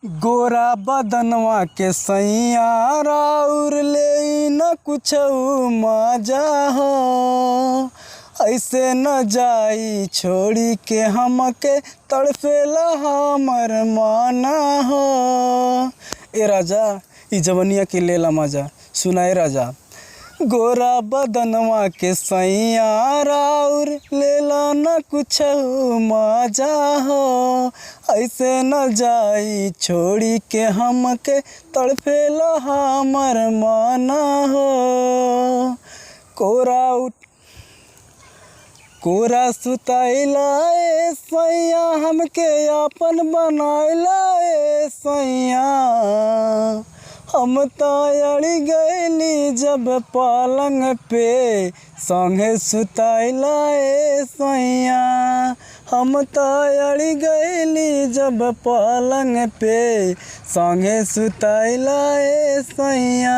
गोरा बदनवा के सैया राउर ले न कुछ मजा हो, ऐसे न जाई छोड़ी के हमके तड़पेला हमर माना हो। ए राजा ई जवनिया के लेला मजा सुनाए राजा। गोरा बदनवा के सैया राउर लेला न कुछ मजा हो, ऐसे न जाई छोड़ी के हमके तड़पेला हमर माना हो। कोरा सुताइला ए सैया हमके आपन बनाइला ए सैया, हम तो अड़ी गईली जब पलंग पे संगे सुताइला ए सैया, हम तो अड़ी गईली जब पलंग पे संगे सुताइला ए सैया।